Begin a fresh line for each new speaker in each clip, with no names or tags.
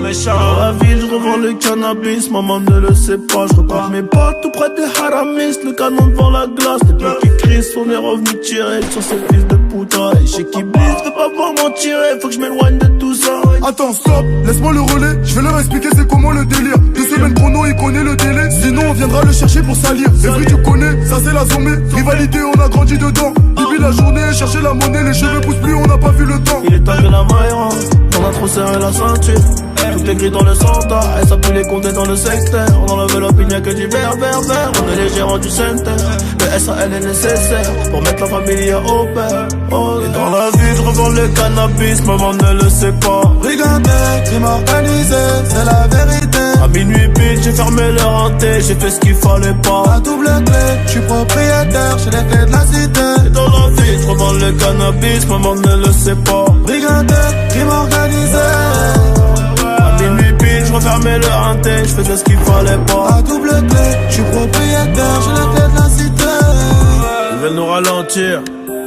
méchant. Dans la ville, je revends le cannabis, maman ne le sait pas. Je repars mes potes tout près des haramis, le canon devant la glace. Les bleus qui crient, on est revenu tirer sur ces fils de putain. Et chez qui blisse, veux pas voir m'en tirer, faut que je m'éloigne de tout ça.
Attends, stop, laisse-moi le relais, je vais leur expliquer c'est comment le délire. 2 semaines chrono, il connaît le délai, sinon on viendra le chercher pour salir. Les fruits tu connais, ça c'est la zombie. Rivalité, on a grandi dedans. Depuis la journée, chercher la monnaie, les cheveux poussent plus, on n'a pas vu le temps.
Il est temps que la maille, on a trop serré la ceinture. Tout est gris dans le centre, et ça pue les compter dans le secteur. Dans l'enveloppe, il n'y a que du vert. On est les gérants du center. Le SAL est nécessaire pour mettre la famille au père. Oh, et dans la vie, je revends le cannabis, maman ne le sait pas.
Brigandé, crime organisé, c'est la vérité.
À minuit pile, j'ai fermé leur hanté, j'ai fait ce qu'il fallait pas.
À double clé, je suis propriétaire, j'ai les clés de la cité.
Et dans la vie, je revends le cannabis, maman ne le sait pas.
Brigandé, crime organisé.
À minuit pile, je refermais le hanté, je faisais ce qu'il fallait pas.
À double clé, je suis propriétaire, j'ai les clés de la cité.
Ils veulent nous ralentir,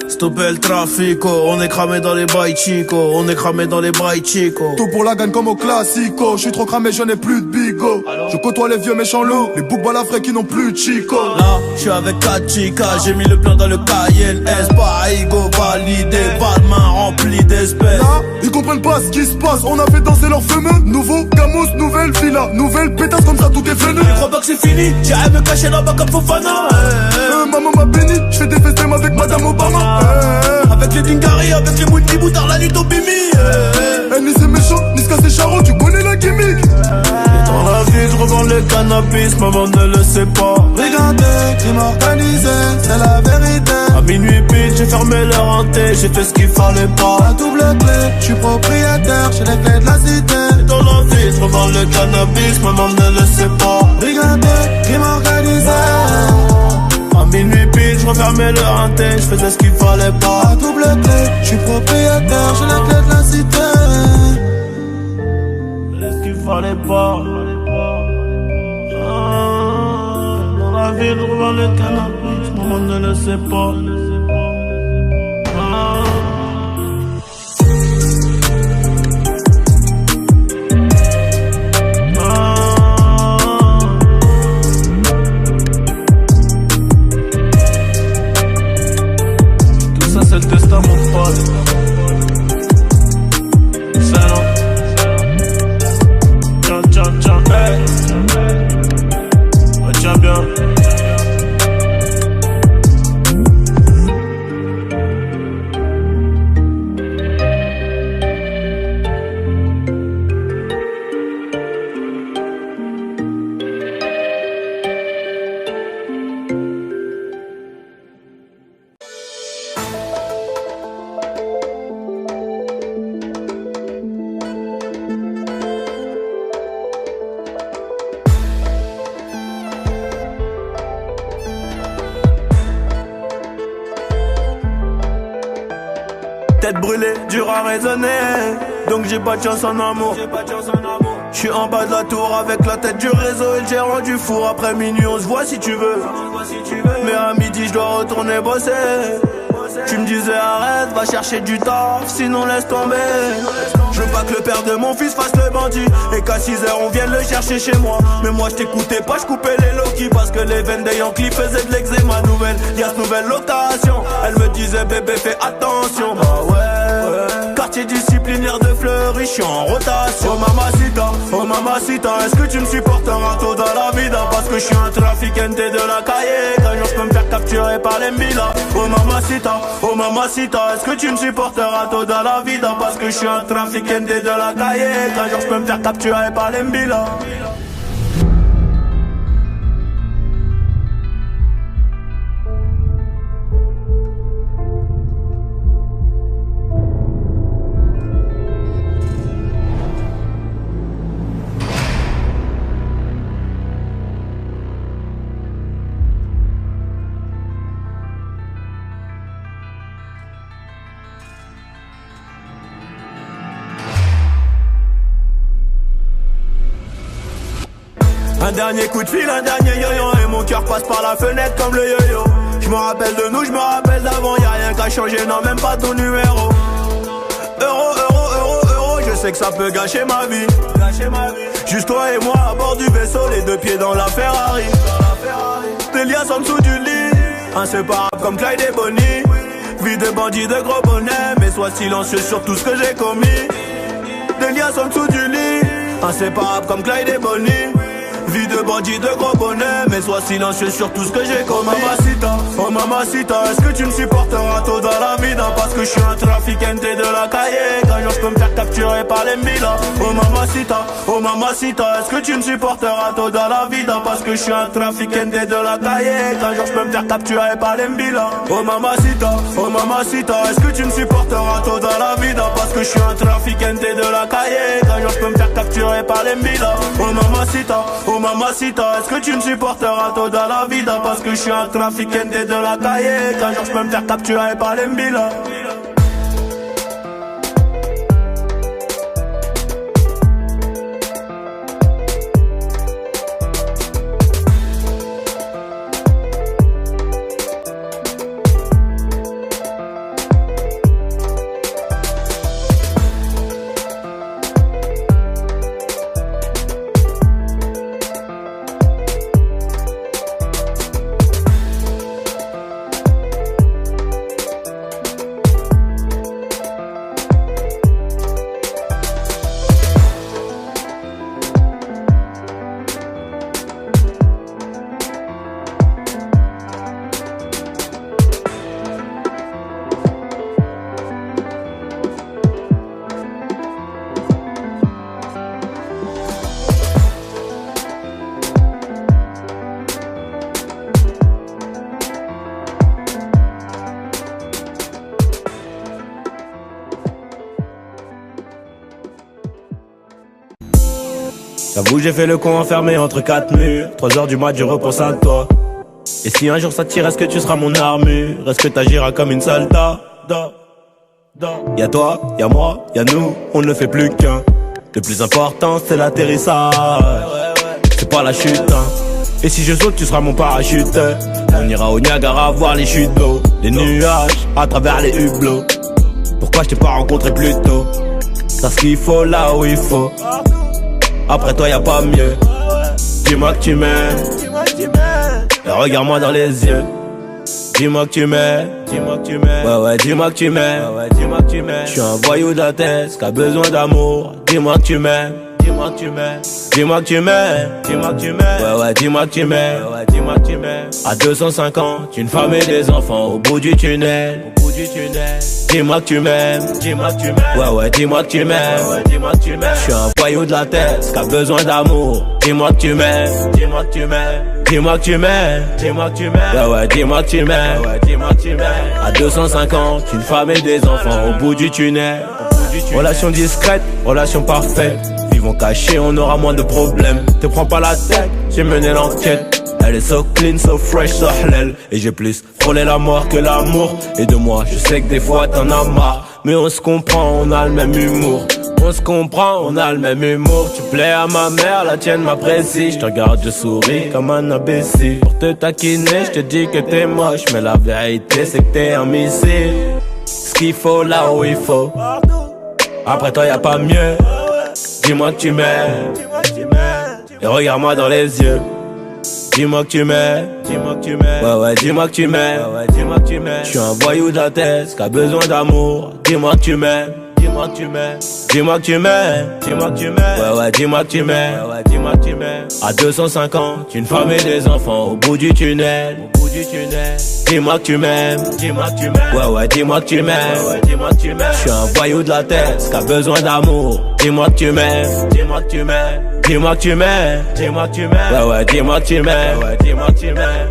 stopper le trafic, on est cramé dans les bails chico, on est cramé dans les bails chico.
Tout pour la gagne comme au classico. Je suis trop cramé, je n'ai plus de bigot. Je côtoie les vieux méchants loups, les boucs balafrés qui n'ont plus de chico.
Là, je suis avec 4 chicas, j'ai mis le plan dans le cahier. S, pas ego validé, pas de main remplie d'espèces.
Là, ils comprennent pas ce qui se passe, on a fait danser leurs fameux. Nouveau Camus, nouvelle villa, nouvelle pétasse, comme ça tout est freiné.
Je crois pas que c'est fini, j'irai me cacher là-bas comme Fofana.
Maman m'a béni, je fais des festins avec Madame Obama.
Avec les Dingari, avec les Mouti Boutard, la nuit au Bimi.
Ni c'est méchant, ni c'est charron, tu connais la gimmick.
Et dans la vie, je revends le cannabis, maman ne le sait pas.
Brigandé, crime organisé, c'est la vérité.
À minuit pile, j'ai fermé leur hanté, j'ai fait ce qu'il fallait pas.
À double clé, je suis propriétaire, j'ai les clés de la cité.
Et dans la vie, je revends le cannabis, maman ne le sait pas.
Brigandé, crime organisé.
À minuit pile, je refermais le hanté, je faisais ce qu'il fallait pas.
À double clé, je suis propriétaire, j'ai les clés de la cité.
Faisais ce qu'il fallait pas. Dans la vie, je revends le cannabis, maman ne le sait pas. C'est le destin mon pote. C'est non. Tiens, hey. Ouais, tiens bien. Tête brûlée, dur à raisonner, donc j'ai pas de chance en amour. J'suis en bas de la tour avec la tête du réseau et le gérant du four. Après minuit on se voit si tu veux, mais à midi je dois retourner bosser. Tu me disais arrête, va chercher du taf, sinon laisse tomber. Je veux pas que le père de mon fils fasse le bandit et qu'à 6h on vienne le chercher chez moi. Mais moi je t'écoutais pas, je coupais les Loki parce que les veines des Yankees faisaient de l'eczéma. Nouvelle, y'a cette nouvelle location. Elle me disait bébé fais attention. Bah ouais, quartier disciplinaire de Fleury, j'suis en rotation. Oh mamacita, est-ce que tu me supporteras tôt dans la vida? Parce que j'suis un trafiquante de la cahier. Qu'un jour j'peux me faire capturer par les Mbila. Oh mamacita, est-ce que tu me supporteras tôt dans la vida? Parce que j'suis un trafiquante de la cahier. Qu'un jour j'peux me faire capturer par les Mbila. Un dernier coup de fil, un dernier yo-yo, et mon cœur passe par la fenêtre comme le yo-yo. Je me rappelle de nous, je me rappelle d'avant, y'a rien qu'à changer, non même pas ton numéro. Euro, sais que ça peut gâcher ma vie. Juste toi et moi à bord du vaisseau, les deux pieds dans la Ferrari. Des liasses en dessous du lit, inséparables comme Clyde et Bonnie. Vie de bandit de gros bonnet, mais sois silencieux sur tout ce que j'ai commis. Des liasses en dessous du lit, inséparables comme Clyde et Bonnie. Vie de bandit de gros bonnet, mais sois silencieux sur tout ce que j'ai commis. Oh mamacita, est-ce que tu me supporteras tôt dans la vida? Parce que je suis un trafiquante de la cahier. Qu'un jour je peux me faire capturer par les Mila. Oh mamacita, est-ce que tu me supporteras tôt dans la vida? Parce que je suis un trafiquante de la cahier. Qu'un jour je peux me faire capturer par les Mila. Oh mamacita, est-ce que tu me supporteras tôt dans la vida? Parce que je suis un trafiquante de la cahier. Qu'un jour je peux me faire capturer par les Mila. Oh mamacita, est-ce que tu me supporteras tôt dans la vida? Parce que je suis un trafiquant de la cahier. Qu'un jour je peux me faire capturer par les Mbila. J'avoue j'ai fait le con enfermé entre quatre murs. 3h du mat je repense à toi. Et si un jour ça tire, est-ce que tu seras mon armure? Est-ce que t'agiras comme une soldat? Y'a toi, y'a moi, y'a nous, on ne fait plus qu'un. Le plus important c'est l'atterrissage, c'est pas la chute hein. Et si je saute tu seras mon parachute. On ira au Niagara voir les chutes d'eau, les nuages à travers les hublots. Pourquoi je t'ai pas rencontré plus tôt? T'as ce qu'il faut là où il faut. Après toi y'a pas mieux. Dis-moi que tu m'aimes, et regarde-moi dans les yeux. Dis-moi que tu m'aimes, ouais dis-moi que tu m'aimes. Je suis un voyou de la tête qui a besoin d'amour. Dis-moi que tu m'aimes, dis-moi que tu m'aimes. Ouais dis-moi que tu m'aimes. À 250, une femme et des enfants au bout du tunnel. Dis-moi que tu m'aimes, ouais dis-moi que tu m'aimes. Je suis un voyou de la tête qui a besoin d'amour. Dis-moi que tu m'aimes, dis-moi que tu m'aimes. Ouais dis-moi que tu m'aimes. À 250, une femme et des enfants au bout du tunnel. Relation discrète, relation parfaite. Vivons cachés, on aura moins de problèmes. Te prends pas la tête, j'ai mené l'enquête. Elle est so clean, so fresh, so halal. Et j'ai plus frôlé la mort que l'amour. Et de moi, je sais que des fois t'en as marre. Mais on se comprend, on a le même humour. On se comprend, on a le même humour. Tu plais à ma mère, la tienne m'apprécie. Je te regarde, je souris comme un imbécile. Pour te taquiner, je te dis que t'es moche. Mais la vérité, c'est que t'es un missile. Ce qu'il faut là où il faut. Après toi, y'a pas mieux. Dis-moi que tu m'aimes. Et regarde-moi dans les yeux. Dis-moi que tu m'aimes, ouais dis-moi que tu m'aimes. Je suis un voyou de la tête qui a besoin d'amour. Dis-moi que tu m'aimes, dis-moi que tu m'aimes. Ouais dis-moi que tu m'aimes. À 250, une femme et des enfants au bout du tunnel. Dis-moi que tu m'aimes, ouais dis-moi que tu m'aimes. Je suis un voyou de la tête qui a besoin d'amour. Dis-moi que tu m'aimes, dis-moi que tu m'aimes. Ouais dis-moi que tu m'aimes.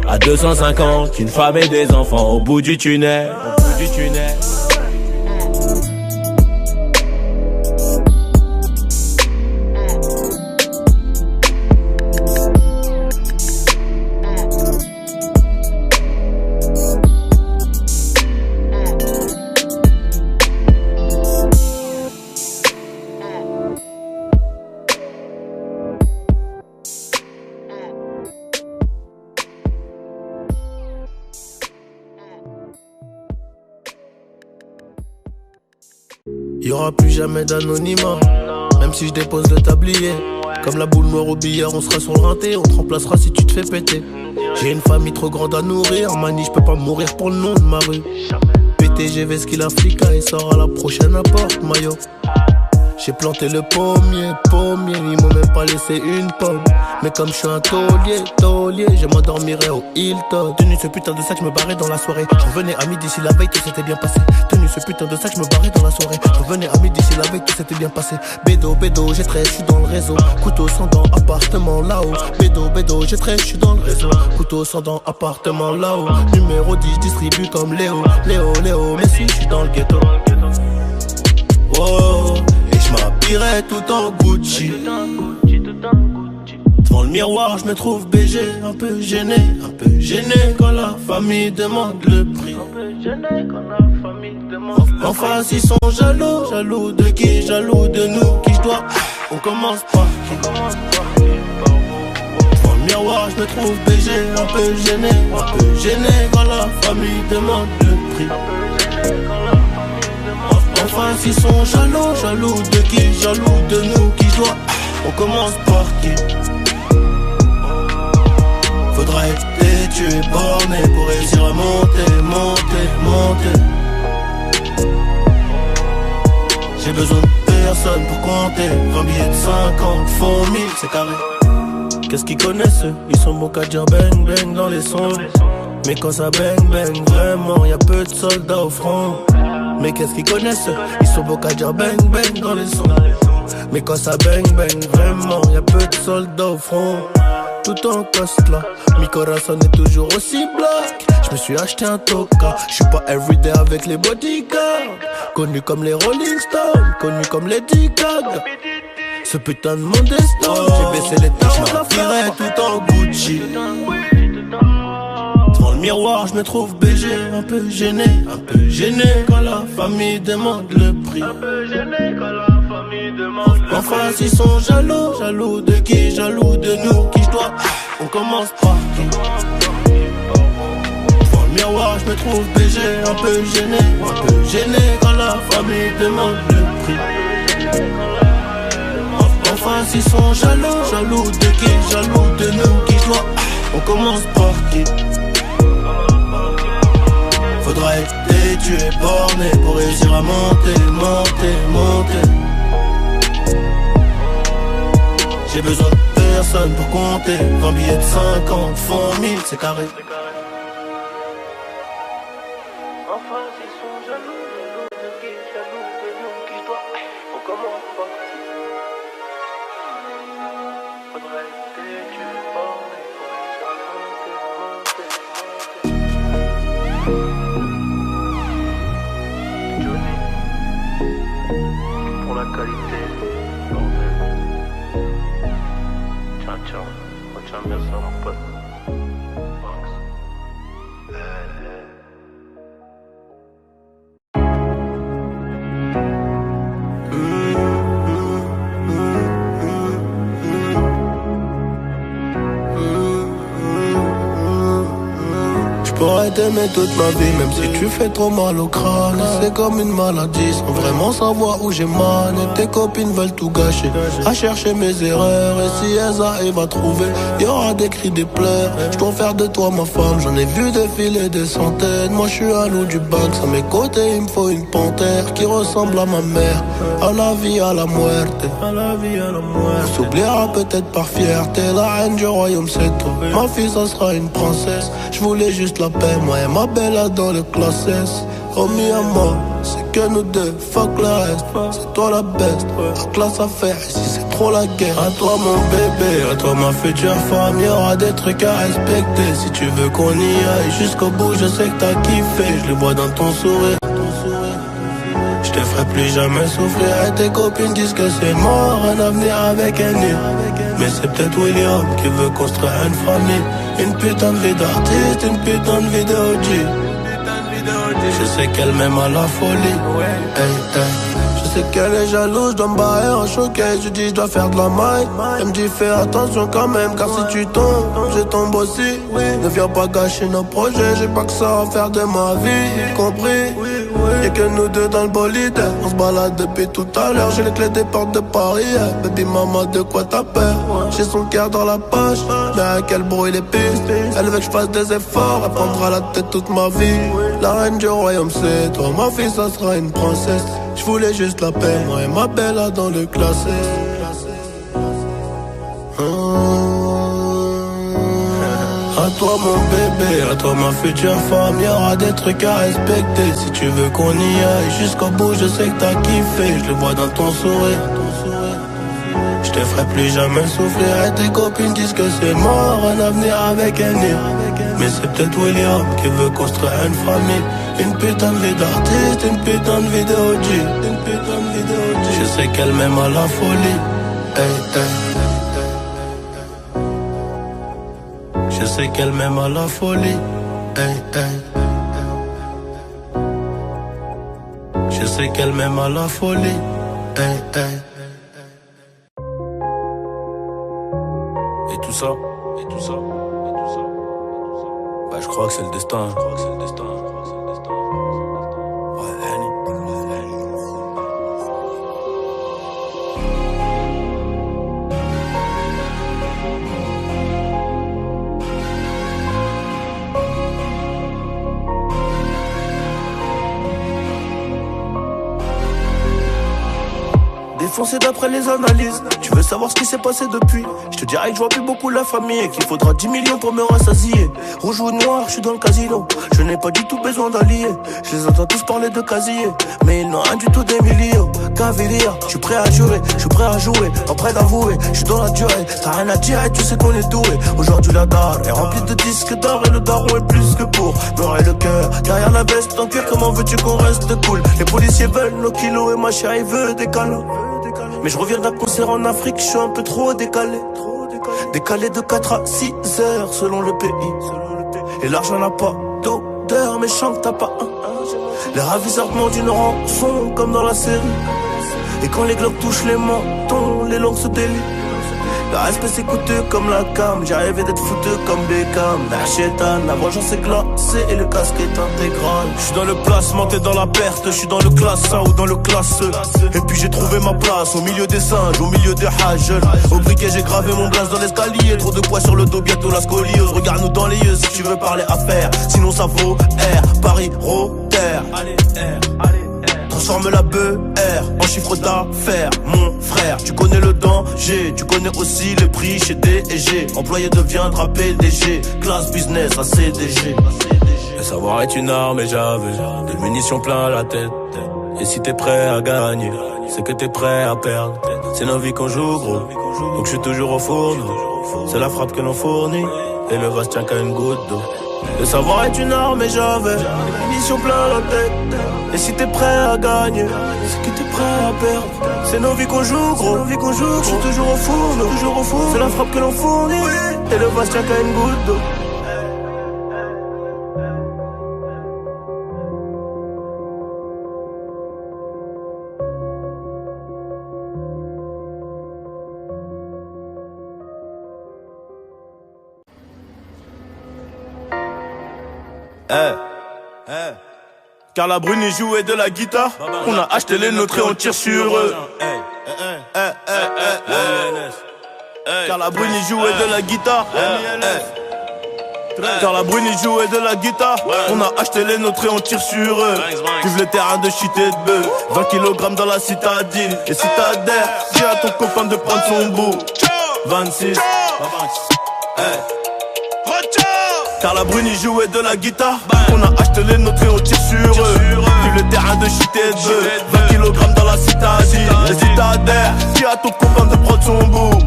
À 250, une femme et des enfants au bout du tunnel. Y'aura plus jamais d'anonymat, même si je dépose le tablier. Comme la boule noire au billard, on sera sur le rinté, on te remplacera si tu te fais péter. J'ai une famille trop grande à nourrir, mani, je peux pas mourir pour le nom de ma rue. PTGV ce qu'il a flica et sort à la prochaine apporte, maillot. J'ai planté le pommier, ils m'ont même pas laissé une pomme. Mais comme je suis un taulier, je m'endormirai au Hilton. Tenu ce putain de sac, je me barrais dans la soirée. Je revenais à midi si la veille tout s'était bien passé. Tenu ce putain de sac, je me barrais dans la soirée. Je revenais à midi si la veille tout s'était bien passé. Bédo, j'ai 13, je suis dans le réseau. Couteau sans dents, appartement là-haut. Bédo, j'ai 13, je suis dans le réseau. Couteau sans dents, appartement là-haut. Numéro 10, distribue comme Léo, mais si je suis dans le ghetto. Oh, et je m'habillerai tout en Gucci. Devant le miroir, je me trouve BG, un peu gêné quand la famille demande le prix. En face, ils sont jaloux de qui? Jaloux de nous, qui je dois. On commence par qui? Devant le miroir, je me trouve BG, un peu gêné quand la famille demande le prix. En face, ils sont jaloux de qui? Jaloux de nous, qui je dois. On commence par qui? Faudra être têtu et borné pour réussir à monter. J'ai besoin de personne pour compter. 20 billets de 50 font 1000, c'est carré. Qu'est-ce qu'ils connaissent eux? Ils sont bons qu'à dire bang bang dans les sons. Mais quand ça bang vraiment, y'a peu de soldats au front. Mais qu'est-ce qu'ils connaissent eux? Ils sont bons qu'à dire bang bang dans les sons. Mais quand ça bang vraiment, y'a peu de soldats au front. Tout en coste là, mi corazon est toujours aussi black. Je me suis acheté un toka, je suis pas everyday avec les bodyguards. Connu comme les Rolling Stones, connu comme les Gaga. Ce putain de monde est stone, j'ai baissé les taches, je m'habillerai tout en Gucci. Devant le miroir, je me trouve BG, un peu gêné quand la famille demande le prix. En face, ils sont jaloux de qui? Jaloux de nous, qui je dois. On commence par qui? Devant le miroir, je me trouve BG, un peu gêné quand la famille demande le prix. En face, ils sont jaloux de qui? Jaloux de nous, qui je dois. On commence par qui? Faudra être têtu et borné pour réussir à monter. J'ai besoin de personne pour compter. 20 billets de 50 font 1000, c'est carré. Enfin, ils sont jaloux de qui? Jaloux de nous, qui je dois. On commence par qui? Faudrait être têtu et borné pour réussir à monter. Johnny, pour la qualité, bordel. Ciao, retiens bien ça mon pote. Max. J'pourrais t'aimer toute ma vie, même si tu fais trop mal au crâne. C'est comme une maladie, sans vraiment savoir où j'ai mal. Et tes copines veulent tout gâcher, à chercher mes erreurs. Et si elles arrivent à trouver, y'aura des cris, des pleurs. J'dois faire de toi ma femme, j'en ai vu défiler des centaines. Moi j'suis un loup du bac, à mes côtés il me faut une panthère qui ressemble à ma mère. À la vie, à la muerte. On s'oubliera peut-être par fierté. La reine du royaume c'est toi. Ma fille ça sera une princesse. J'voulais juste la paix, moi et ma belle dans le classe S. Remis à moi, c'est que nous deux, fuck le reste. C'est toi la best, la classe à faire, ici c'est trop la guerre. À toi mon bébé, à toi ma future femme. Y'aura des trucs à respecter, si tu veux qu'on y aille jusqu'au bout, je sais que t'as kiffé. Je le vois dans ton sourire. Je te ferai plus jamais souffrir. Et tes copines disent que c'est mort, un avenir avec un nid. Mais c'est peut-être William qui veut construire une famille. Une putain de vie d'artiste, une putain de vie de OG. Je sais qu'elle m'aime à la folie. Je sais qu'elle est jalouse, je dois me barrer en choquet. Je dis je dois faire de la maille. Elle me dit fais attention quand même, car si tu tombes, je tombe aussi. Ne viens pas gâcher nos projets, j'ai pas que ça à faire de ma vie, compris? Y'a que nous deux dans le bolide. On se balade depuis tout à l'heure. J'ai les clés des portes de Paris. Baby maman, de quoi t'as peur? J'ai son cœur dans la poche, mais à quel bruit les pistes. Elle veut que je fasse des efforts. Elle prendra la tête toute ma vie. La reine du royaume c'est toi. Ma fille ça sera une princesse. Je voulais juste la paix, moi et ma belle dans le classé. À toi mon bébé, à toi ma future femme. Y'aura des trucs à respecter. Si tu veux qu'on y aille jusqu'au bout, je sais que t'as kiffé. Je le vois dans ton sourire. Je te ferai plus jamais souffrir. Et tes copines disent que c'est mort, un avenir avec un nid. Mais c'est peut-être William qui veut construire une famille. Une putain de vie d'artiste, une putain de vie de OG. Je sais qu'elle m'aime à la folie. Hey, hey. Je sais qu'elle m'aime à la folie. Hey, hey. Je sais qu'elle m'aime à la folie. Hey, hey. Et tout ça, et tout ça, et tout ça. Bah je crois que c'est le destin. Je crois que c'est le destin. Ouais, Annie. Défoncé d'après les analyses. Tu veux savoir ce qui s'est passé depuis? Je te dirais que je vois plus beaucoup la famille et qu'il faudra 10 millions pour me rassasier. Rouge ou noir, je suis dans le casino. Je n'ai pas du tout besoin d'alliés. Je les entends tous parler de casier, mais ils n'ont rien du tout des millions. Cavalier, je suis prêt à jurer, je suis prêt à jouer, pas prêt d'avouer. Je suis dans la durée, t'as rien à dire et tu sais qu'on est doué. Aujourd'hui la dalle est remplie de disques d'or et le daron est plus que pour m'aurait le cœur derrière la veste en cuir. Comment veux-tu qu'on reste cool? Les policiers veulent nos kilos et ma chérie veut des câlins. Mais je reviens d'un concert en Afrique, je suis un peu trop décalé. Décalé de 4 à 6 heures selon le pays. Et l'argent n'a pas d'odeur, mais chante t'as pas un. Les ravisseurs demandent une rançon comme dans la série. Et quand les globes touchent les mentons, les langues se délient. Le respect c'est coûteux comme la cam. J'ai rêvé d'être fouteux comme Beckham. La chétane, la vengeance est glacée et le casque est intégral. Je suis dans le placement, t'es dans la perte. Je suis dans le classe 1 ou dans le classe E. Et puis j'ai trouvé ma place au milieu des singes, au milieu des hages. Au briquet j'ai gravé mon blaze dans l'escalier. Trop de poids sur le dos, bientôt la scoliose. Regarde-nous dans les yeux si tu veux parler affaires. Sinon ça vaut R, Paris, Rotter. Allez R, allez. Transforme la BR en chiffre d'affaires. Mon frère, tu connais le danger. Tu connais aussi le prix chez D&G. Employé deviendra PDG. Classe business à CDG. Le savoir est une arme et j'avais des munitions plein la tête. Et si t'es prêt à gagner, c'est que t'es prêt à perdre. C'est nos vies qu'on joue gros, donc je suis toujours au fourneau. C'est la frappe que l'on fournit et le vase tient qu'à une goutte d'eau. Le savoir est une arme et j'avais des munitions plein la tête. Et si t'es prêt à gagner, c'est que t'es prêt à perdre. C'est nos vies qu'on joue gros, je suis toujours au four, c'est la frappe que l'on fournit et le vase tient qu'à une goutte d'eau. Carla Bruni jouait de la guitare. On a acheté les nôtres et on tire sur eux. Carla Bruni jouait de la guitare. Carla Bruni jouait de la guitare. On a acheté les nôtres et on tire sur eux. Vive le terrain de shit et de bœuf. 20 kg dans la citadine. Et si t'adhères, dis à ton copain de prendre son bout. 26 Carla Bruni jouait de la guitare. On a acheté les nôtres et on tire sur eux. Vive le terrain de shit et de bœuf. 20 kg dans la citadine. Et si t'adhères, dis à ton copain de prendre son bout.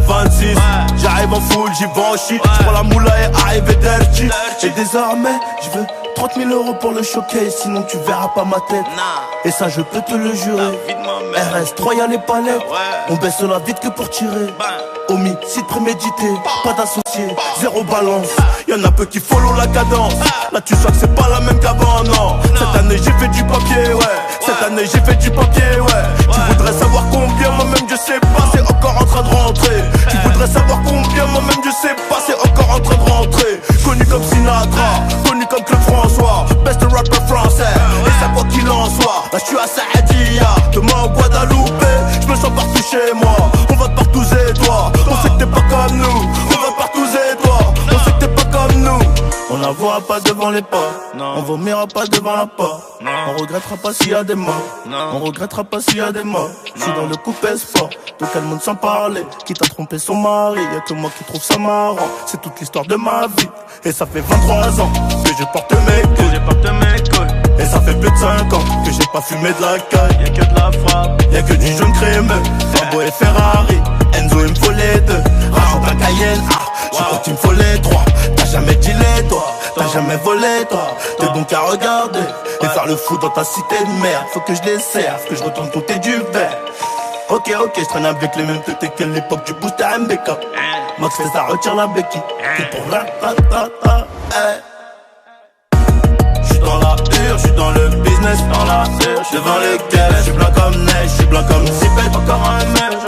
26 J'arrive en full, j'y vais en shit. J'prends la moula et arrive dirty. Et désormais, je veux 30 000 € pour le showcase. Sinon tu verras pas ma tête. Et ça je peux te le jurer. RS3 y'a les palettes. On baisse la vite que pour tirer. Homicide prémédité, pas d'associé, zéro balance. Y'en a peu qui follow la cadence. Là tu sens que c'est pas la même qu'avant, non. Cette année j'ai fait du papier, ouais. Cette année j'ai fait du papier, ouais. Tu voudrais savoir combien, moi-même je sais pas, c'est encore en train de rentrer. Tu voudrais savoir combien, moi-même je sais pas, c'est encore en train de rentrer. Connu comme Sinatra, connu comme Claude François, best rapper français. Et ça quoi qui n'avouera pas devant les pas. On vomira pas devant la porte. On regrettera pas s'il y a des morts. On regrettera pas s'il y a des morts. Je suis dans le coupé sport, tout le monde sans parler. Qui t'a trompé son mari, y'a que moi qui trouve ça marrant. C'est toute l'histoire de ma vie. Et ça fait 23 ans que je porte mes couilles. Et ça fait plus de 5 ans que j'ai pas fumé de la caille. Y'a que de la frappe, y'a que du jaune crémeux. Lambo et Ferrari, Enzo il me faut les deux. Rajoute un Cayenne, je crois qu'il me faut les trois. T'as jamais dealé toi, t'as jamais volé toi. T'es bon qu'à regarder et faire le fou dans ta cité de merde. Faut que je les serve, que je retourne compter du verre. Ok, je traîne avec les mêmes têtes qu'à l'époque du boost à MBK. Max fait ça, retire la béquille. Tout pour la J'suis dans la hure, j'suis dans le business, dans la hure. Devant les caisses, j'suis blanc comme neige, j'suis blanc comme Zipette. Encore un mec,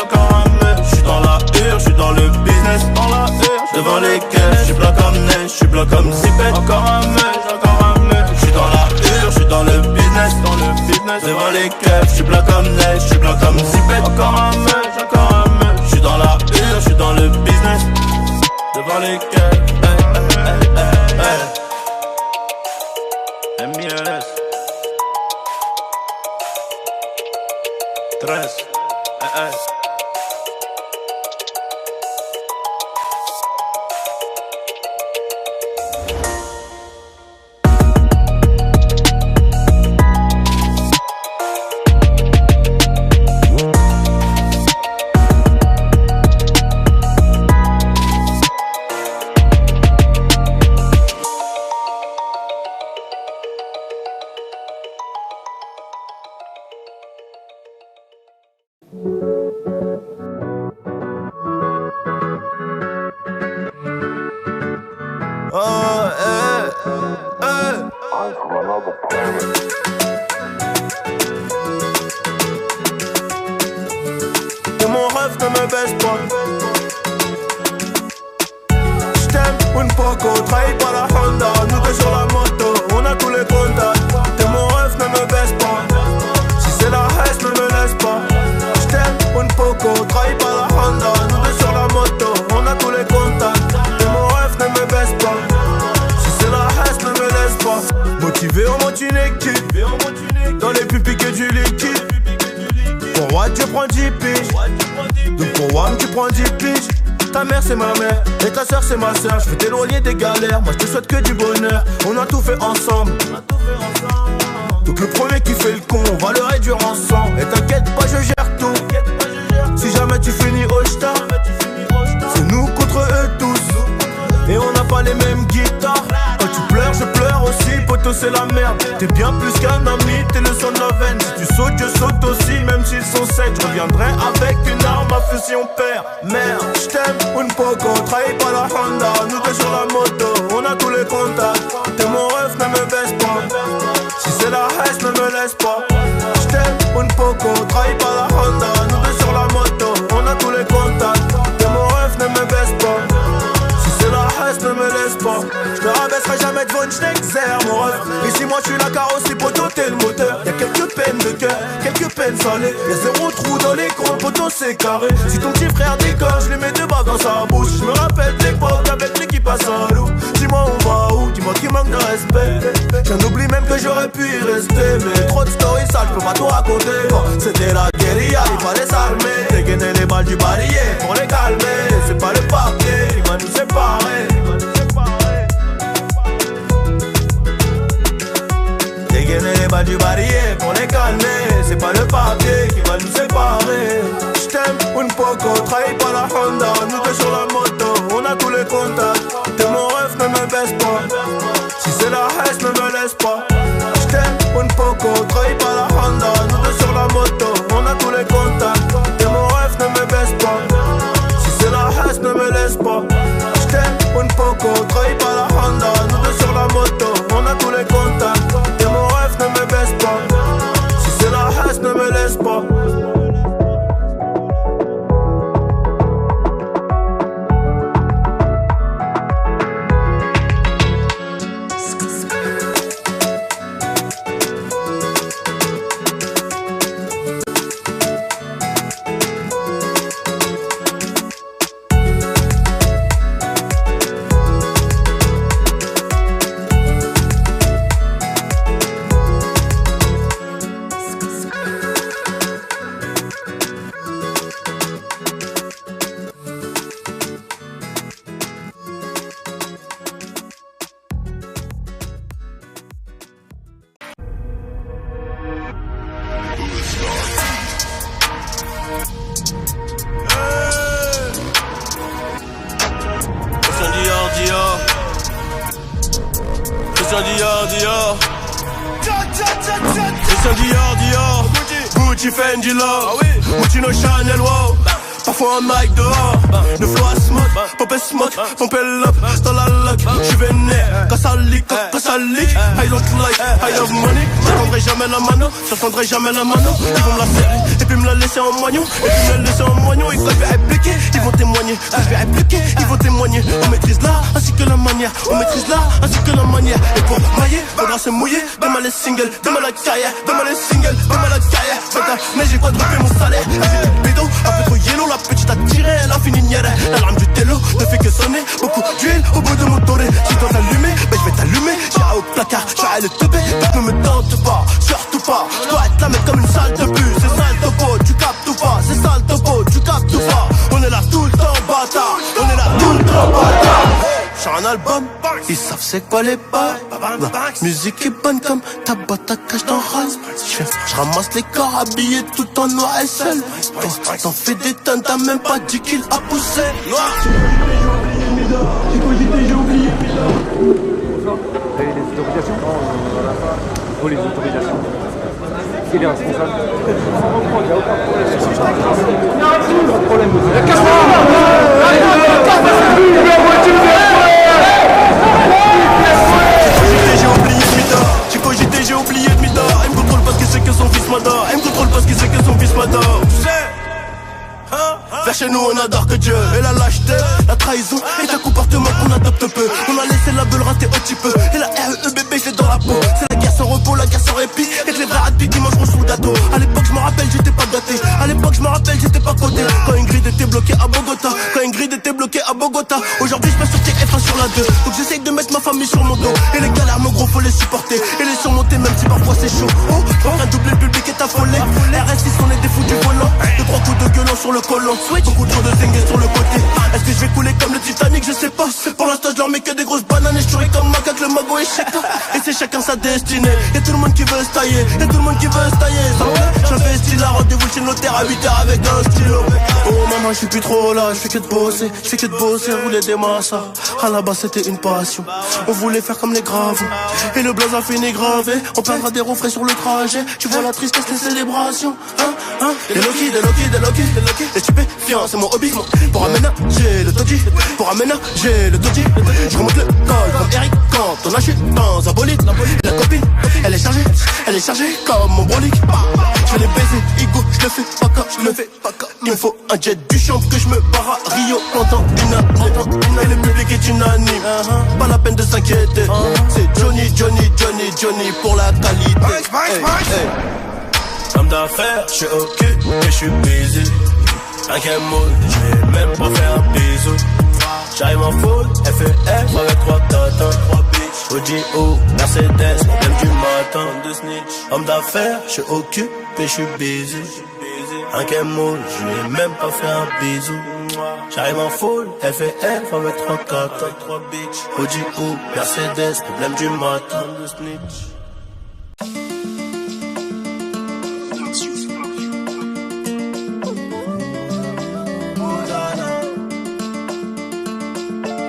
j'suis dans la hure, j'suis dans le business, dans la hure. Devant les caisses, j'suis blanc comme neige, j'suis blanc comme Zipette. Encore un mec, j'suis dans la hure, j'suis dans le business, devant les caisses, j'suis blanc comme neige, j'suis blanc comme Zipette. Encore un mec, j'suis dans la hure, j'suis dans le business, devant les caisses. MLS 13 Que mon rêve ne me baisse pas. J't'aime une poco, trahis par la Honda. Nous deux sur la moto, on a tous les contacts. Que mon rêve ne me baisse pas. Si c'est la haine, ne me laisse pas. J't'aime une poco, trahis par la Honda. Nous deux sur la moto, on a tous les contacts. Que mon rêve ne me baisse pas. Si c'est la haine, ne me laisse pas. Motivé, on monte une équipe. Dans les pupilles que du liquide. Pour Watt tu prends 10 piges. Donc pour Wam tu prends 10 piges. Ta mère c'est ma mère et ta soeur c'est ma soeur. Je veux t'éloigner des galères, moi je te souhaite que du bonheur. On a tout fait ensemble. Donc le premier qui fait le con, on va le réduire ensemble. Et t'inquiète pas, je gère tout. Si jamais tu finis au star, c'est nous contre eux tous. Et on n'a pas les mêmes guitares. Quand tu pleures, je pleure aussi. Poto c'est la merde. T'es bien plus qu'un ami, t'es le son de la veine. Si tu sautes, je saute aussi, même s'ils sont secs. Je reviendrai avec une arme à feu si on perd. Merde, j't'aime, une poco, trahi par la Honda. Nous deux sur la moto, on a tous les contacts. T'es mon rêve, ne me baisse pas. Si c'est la haine, ne me laisse pas. J't'aime, une poco, trahi par la Honda. Nous deux sur la moto, on a tous les contacts. T'es mon rêve, ne me baisse pas. Ne me laisse pas, je te rabaisserai jamais devant une j't'exerce mon rêve. Ici moi je suis la carrosserie, poteau t'es le moteur. Y'a quelques peines de cœur, quelques peines salées. Y'a zéro trou dans l'écran, poteau c'est carré. Si ton petit frère déconne, je lui mets deux balles dans sa bouche. Je me rappelle de l'époque avec l'équipe à Saint-Loup. Dis-moi on va où, dis-moi qui manque de respect. J'en oublie même que j'aurais pu y rester. Mais trop de stories sales, je peux pas tout raconter. Bon, c'était la guérilla, il fallait s'armer. Dégainer les balles du barillet pour les calmer. C'est pas le papier qui va nous séparer. Dégainer les balles du barillet pour les calmer. C'est pas le papier qui va nous séparer. J't'aime, une poco, trahi par la Honda. Nous deux sur la moto, on a tous les contacts. T'es mon rêve, ne me baisse pas. Si c'est la haine, ne me laisse pas. J't'aime, une poco, trahi par la Honda. Nous deux sur la moto, on a tous les contacts. T'es mon rêve, ne me baisse pas. Si c'est la haine, ne me laisse pas. J't'aime, une poco, trahi par la Honda. Nous deux sur la moto, on a tous les contacts. T'es mon rêve, ne me baisse pas. Si c'est la haine, ne me laisse pas. Christian Dior. Christian Dior. Gucci Fendi Love. Gucci no Chanel wow. Parfois un mic dehors, le flow à smoke, pop et smoke, pompe l'up, dans la luck, j'suis vénère, quand ça leak, I don't like, I love money, j'attendrai jamais la mano, ils vont me la serrer, et puis me la laisser en moignon, et quand je vais répliquer, ils vont témoigner, on maîtrise l'art, ainsi que la manière, et pour mailler, faudra se mouiller, demain les singles, demain la carrière, mais j'ai quadruplé mon salaire, j'ai des bédos, un peu trop yellow, la petite a tiré, elle a fini nière. L'alarme du télo ne fait que sonner. Beaucoup d'huile au bout de mon toré. Si toi t'allumer, ben je vais t'allumer. J'ai un au placard, j'ai le teubé. Donc ne me tente pas, surtout pas. Je dois être là mais comme une salle de bus. C'est sale topo, tu captes ou pas. C'est sale topo, tu captes ou pas. On est là tout le temps bâtard. J'ai un album, ils savent c'est quoi les bails. La musique est bonne comme ta boîte à cash dans Ralph. Je ramasse les corps habillés tout en noir et seul. T'en fais des tonnes, t'as même pas 10 kills à pousser. Noir.
J'ai oublié. Les autorisations? Non, on n'a pas. Il faut les autorisations. Qui est les responsables? Il n'y a aucun problème.
J'ai oublié de Mida. Elle me contrôle parce qu'il sait que son fils m'adore. Tu sais, vers chez nous on adore que Dieu. Et la lâcheté, la trahison et un comportement qu'on adopte peu. On a laissé la beule rater un petit peu. Et la REE bébé je l'ai dans la peau. C'est la guerre sans repos, la guerre sans répit. Et que les vrais ratés qui mangeront sous le gâteau. À l'époque je me rappelle j'étais pas gâté. J'étais pas coté. Quand Ingrid était bloquée à Bogota. Aujourd'hui je passe sur TF1 sur la 2. Donc j'essaye de mettre ma famille sur mon dos. Et les galères mon gros faut les supporter. Et les surmonter même si parfois c'est chaud. Oh, un double le public est affolé. RS6 on est des fous du volant. 2-3 coups de gueulon sur le collant. Beaucoup trop de zingues sur le côté. Est-ce que je vais couler comme le Titanic? Je sais pas. Pour l'instant je leur mets que des grosses bananes. Et je tuerai comme macaque le mago et chèque. Et c'est chacun sa destinée. Y'a tout le monde qui veut se tailler. Je fais style à rendez-vous chez le notaire à 8h avec un stylo. Oh maman je suis plus trop là. Je fais que de bosser, rouler des massas. À la base c'était une passion. On voulait faire comme les graves. Et le blaze a fini gravé. On perdra des refrains sur le trajet. Tu vois la tristesse des célébrations. Des Loki. Les stupéfiants c'est mon hobby. Pour aménager le Toji. Je remonte le col comme Eric quand on achète dans un bolide. La copine elle est chargée comme mon brolic. Je vais les baiser, Igo, je le fais pas comme il me faut un jet du champ que je me barre à Rio pendant une heure. Et le public est unanime. Pas la peine de s'inquiéter. C'est Johnny pour la qualité. Homme d'affaires, je suis occupé, je suis busy. Un game mode, je vais même pas faire un bisou. J'arrive en full, FEF avec 3 tatins, 3 bitches. OGO, Mercedes, problème du matin. Homme d'affaires, je suis occupé, je suis busy. Un game mode, je vais même pas faire un bisou. J'arrive en full, FEF avec 3 tatins, 3 bitches. OGO, Mercedes, problème du matin.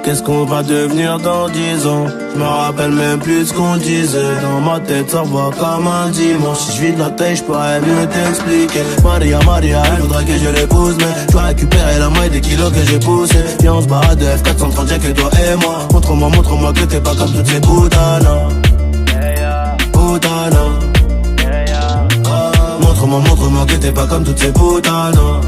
Qu'est-ce qu'on va devenir dans 10 ans? Je me rappelle même plus ce qu'on disait. Dans ma tête ça va comme un dimanche. Si je vide la tête je pourrais mieux t'expliquer. Maria, elle voudrait que je l'épouse. Mais je dois récupérer la moitié des kilos que j'ai poussé. Viens on se barre de F430 y'a que toi et moi. Montre-moi que t'es pas comme toutes ces putanas. Montre-moi que t'es pas comme toutes ces putanas.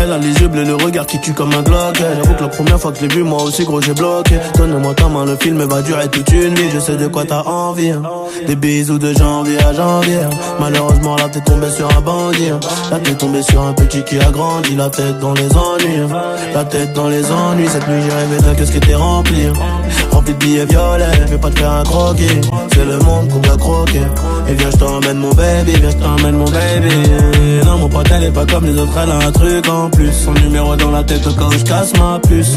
Elle a les yeux bleus, le regard qui tue comme un Glock. J'avoue que la première fois que je l'ai vu, moi aussi gros j'ai bloqué. Donne-moi ta main, le film va durer toute une vie. Je sais de quoi t'as envie, hein. Des bisous de janvier à janvier. Malheureusement là t'es tombé sur un bandit, hein. Là t'es tombé sur un petit qui a grandi. La tête dans les ennuis, hein. Cette nuit j'ai rêvé d'un kiosque qui était rempli, hein. Rempli de billets violets, je vais pas te faire un croquis. C'est le monde qu'on doit croquer. Et viens je t'emmène mon baby, Non mon pote elle est pas comme les autres, elle a un truc en plus. Son numéro dans la tête au cas où je casse ma puce.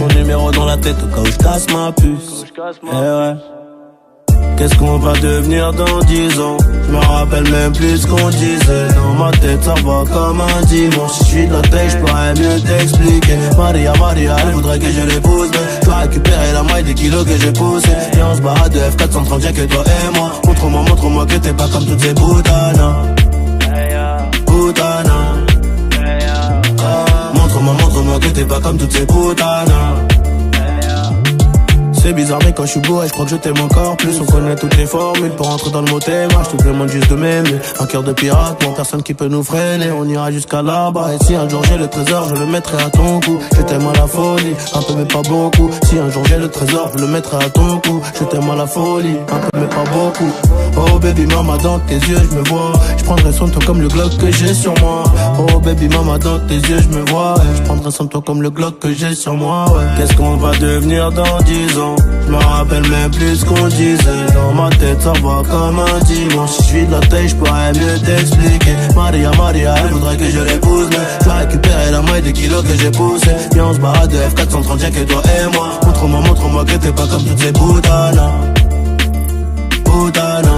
Eh ouais. Qu'est-ce qu'on va devenir dans 10 ans? Je me rappelle même plus ce qu'on disait. Dans ma tête ça va comme un dimanche. Si je suis de la tête je pourrais mieux t'expliquer. Maria, elle voudrait que je l'épouse, mais je dois récupérer la maille des kilos que j'ai poussé. Et on se barre de F430 y'a que toi et moi. Montre-moi que t'es pas comme toutes ces putanas. Putanas. Montre-moi que t'es pas comme toutes ces putanas. C'est bizarre mais quand je suis bourré je crois que je t'aime encore plus. On connaît toutes les formules pour rentrer dans le mot thème. Je te demande juste de m'aimer. Un cœur de pirate, moi personne qui peut nous freiner. On ira jusqu'à là-bas. Et si un jour j'ai le trésor je le mettrai à ton cou. Je t'aime à la folie, un peu mais pas beaucoup. Si un jour j'ai le trésor je le mettrai à ton cou. Je t'aime à la folie, un peu mais pas beaucoup. Oh baby mama dans tes yeux je me vois. Je prendrai soin de toi comme le Glock que j'ai sur moi. Oh baby mama dans tes yeux je me vois. Je prendrai soin de toi comme le Glock que j'ai sur moi. Qu'est-ce qu'on va devenir dans 10 ans? Je me rappelle même plus ce qu'on disait. Dans ma tête ça va comme un dimanche. Si je suis de la tête je pourrais mieux t'expliquer. Maria, elle voudrait que je l'épouse, mais je dois récupérer la maille des kilos que j'ai poussé. Et on se barre de F430 y'a que toi et moi. Montre-moi que t'es pas comme toutes ces putanas. Putanas.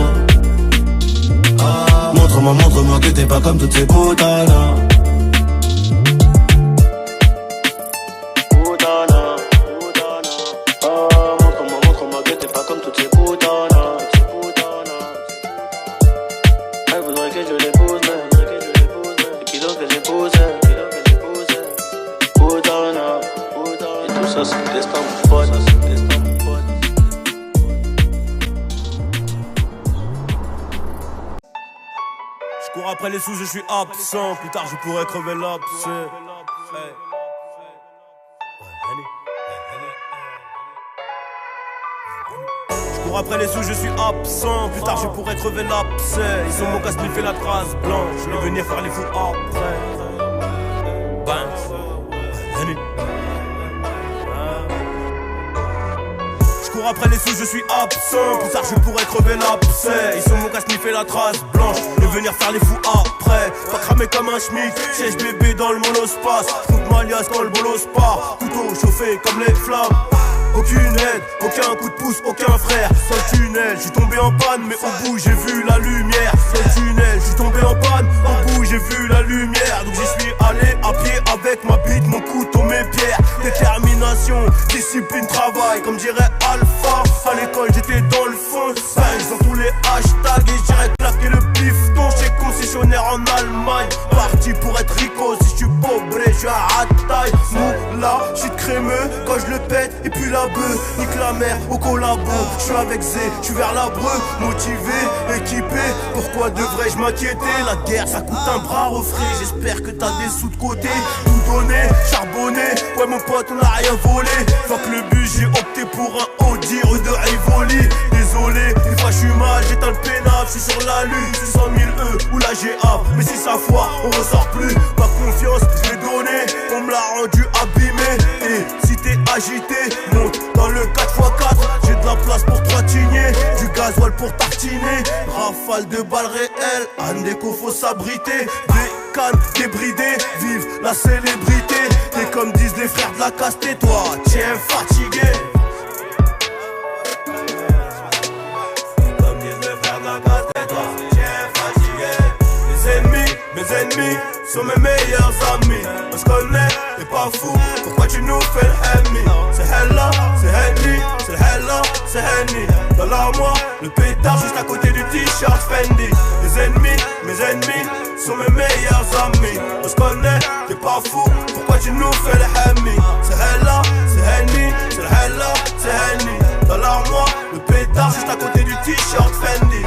Montre-moi que t'es pas comme toutes ces putanas.
Je cours après les sous, je suis absent. Plus tard, je pourrais crever l'abcès. Je cours après les sous, je suis absent. Plus tard, je pourrais crever l'abcès. Ils ont mon casse fait la trace blanche. Je vais venir faire les fous après. Je cours après les sous, je suis absent. Plus tard je pourrais crever l'abcès. Ils sont mon casse fait la trace blanche. De venir faire les fous après. Pas cramer comme un schmick. Siège bébé dans le monospace. J'coute ma liasse quand le bolos part. Couteau chauffé comme les flammes. Aucune aide, aucun coup de pouce, aucun frère. Seul tunnel, j'suis tombé en panne, mais au bout j'ai vu la lumière. Seul tunnel, j'suis tombé en panne, au bout j'ai vu la lumière. Donc j'y suis allé à pied avec ma bite, mon couteau, mes pierres. Détermination, discipline, travail, comme dirait Alpha. À l'école j'étais dans le fond, singe dans tous les hashtags. Et j'irais claquer le pifton chez concessionnaire en Allemagne. Parti pour être rico, si j'suis pauvre, j'suis à taille. Moula, shit crémeux, quand je le pète, et puis la bœuf, nique la mer au collabo. J'suis avec Zé, j'suis vers l'Abreu, motivé, équipé. Pourquoi devrais-je m'inquiéter? La guerre ça coûte un bras refrais. J'espère que t'as des sous de côté. Tout donné, charbonné, ouais mon pote on a rien volé. Fuck le bus, j'ai opté pour un Audi rue de Rivoli. Désolé, des fois j'suis mal, j'éteins le pénal. J'suis sur la lune, 600 000 E ou la GA. Mais si ça foire, on ressort plus. Pas confiance, j'l'ai donné, on me l'a rendu abîmé. Et si t'es agité, monte dans le 4x4. J'ai de la place pour 3 tignets, du gasoil pour tartiner. Rafale de balles réelles, Anne Déco faut s'abriter. Des cannes débridées, vive la célébrité. T'es comme disent les frères de la caste, et toi, tiens fatigué. Comme disent les frères de la caste, et toi, tiens fatigué. Mes ennemis sont mes meilleurs amis. On se connaît, t'es pas fou, pourquoi tu nous fais le Henny? C'est Hella, c'est Henny, c'est Hella, c'est Henny. Dans l'armoire, le pétard juste à côté du t-shirt Fendi. Mes ennemis sont mes meilleurs amis. On se connaît, t'es pas fou, pourquoi tu nous fais le Henny? C'est Hella, c'est Henny, c'est Hella, c'est Henny. Dans l'armoire, le pétard juste à côté du t-shirt Fendi.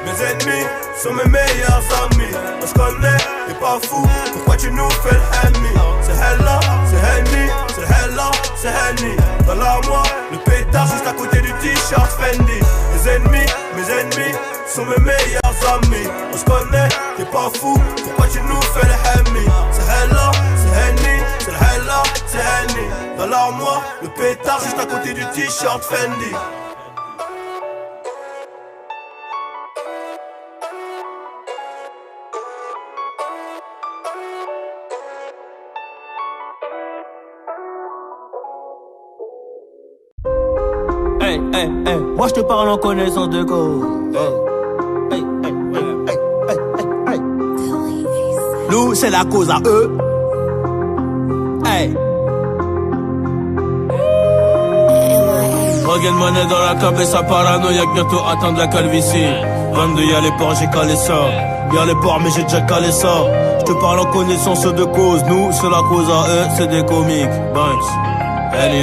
Mes ennemis sont mes meilleurs amis. On se connaît, t'es pas fou, pourquoi tu nous fais le Henny? C'est Hella, c'est Henny, c'est Hella, c'est Henny. Dans l'armoire, le pétard juste à côté du t-shirt Fendi. Mes ennemis sont mes meilleurs amis. On se connaît, t'es pas fou, pourquoi tu nous fais le Henny? C'est Hella, c'est Henny, c'est Hella, c'est Henny. Dans l'armoire, le pétard juste à côté du t-shirt Fendi.
Hey, hey, hey, moi je te parle en connaissance de cause. Hey, hey, hey, hey, hey, hey, hey. Nous, c'est la cause à eux. Hey. Regagne monnaie dans la cape et sa paranoïaque, bientôt atteindre la calvitie. 22 y'a les ports, j'ai calé ça. Y'a les ports mais j'ai déjà calé ça. Je te parle en connaissance de cause. Nous c'est la cause à eux, c'est des comiques. Banks. Any.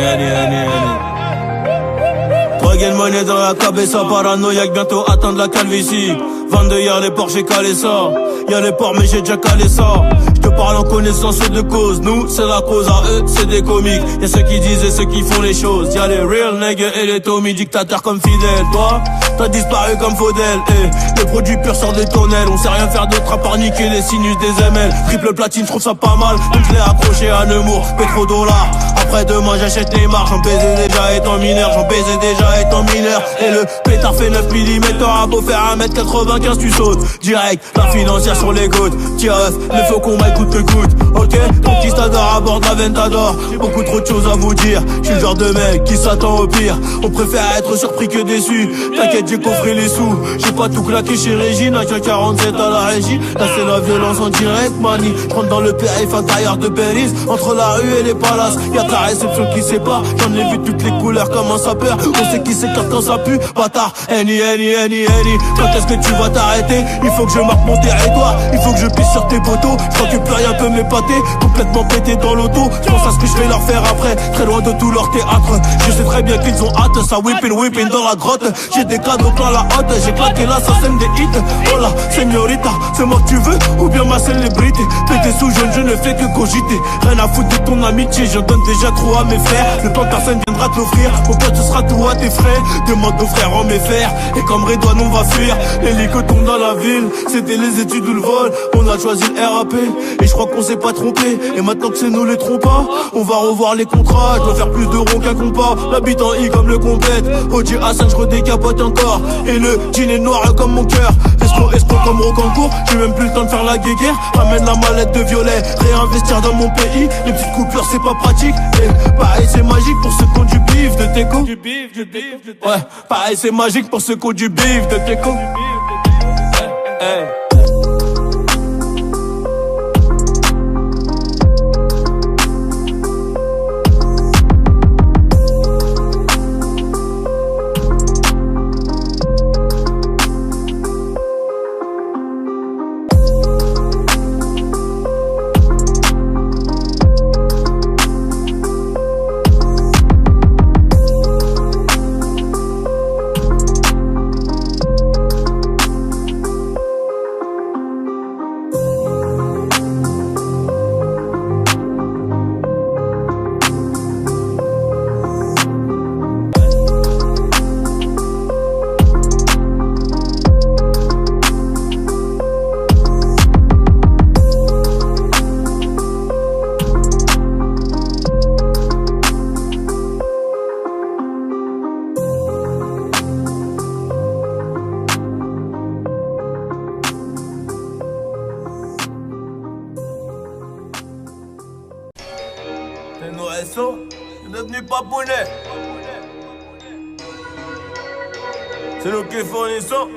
Regagne monnaie dans la cape et sa paranoïaque, bientôt atteindre la calvitie. 22 y'a les ports, j'ai calé ça. Y'a les ports mais j'ai déjà calé ça. Je te parle en connaissance de cause. Nous c'est la cause à eux, c'est des comiques. Y'a ceux qui disent et ceux qui font les choses. Y'a les real niggas et les Tommy, dictateurs comme Fidel. Toi t'as disparu comme Faudel. Le produit pur sort des tonnelles. On sait rien faire d'autre à part niquer les sinus des ML. Triple platine, je trouve ça pas mal. Donc je l'ai accroché à Nemours, pétrodollars. Après demain j'achète les marques. J'en baisais déjà étant mineur. Et le pétard fait 9 mm. T'auras beau faire 1m95, tu sautes direct. La financière sur les côtes. Tiens, le faut qu'on m'écoute que coûte. Ok, conquistador à bord d'Aventador. J'ai beaucoup trop de choses à vous dire. Je suis le genre de mec qui s'attend au pire. On préfère être surpris que déçu. T'inquiète, j'ai coffré les sous. J'ai pas tout claqué chez Régine. À 47 à la régie. Là c'est la violence en direct, mani. Je rentre dans le périph' intérieur de Paris. Entre la rue et les palaces, y'a ta réception qui sépare. J'en ai vu toutes les couleurs comme un sapeur. On sait qui s'écarte quand ça pue. Bâtard, any. Quand est-ce que tu vas t'arrêter? Il faut que je marque mon territoire. Il faut que je pisse sur tes poteaux. Je crois que plus rien peut m'épater. Complètement pété dans l'auto. Je pense à ce que je vais leur faire après. Très loin de tout leur théâtre. Je sais très bien qu'ils ont hâte. Ça whipping dans la grotte. J'ai des cadeaux plein la hotte. J'ai claqué là, ça sème des hits. Oh là, señorita, c'est moi que tu veux ou bien ma célébrité? Pété sous jaune, je ne fais que cogiter. Rien à foutre de ton amitié, j'en donne déjà trop à mes frères. Le temps que personne viendra te l'offrir. Mon pote, ce sera tout à tes frais. Demande aux frères en mes fers. Et comme Redouane, on va fuir. L'hélico tombe dans la ville. C'était les études ou le vol. On a choisi le RAP. Et je crois qu'on s'est pas trompé. Et maintenant que c'est nous les trompas, on va revoir les contrats. Je dois faire plus de ronds qu'un compas. L'habite en I comme le compète. OG Hassan, je redécapote encore. Et le jean est noir comme mon cœur. Escroc comme Rocancourt. J'ai même plus le temps de faire la guéguerre. Ramène la mallette de violet. Réinvestir dans mon pays. Les petites coupures c'est pas pratique. Et pareil c'est magique pour ceux qui ont du bif de Teco. Ouais, pareil c'est magique pour ceux qui ont du bif de Teco. Hey.
T'es nourrisson, t'es devenu papounet. C'est nous qui fournissons.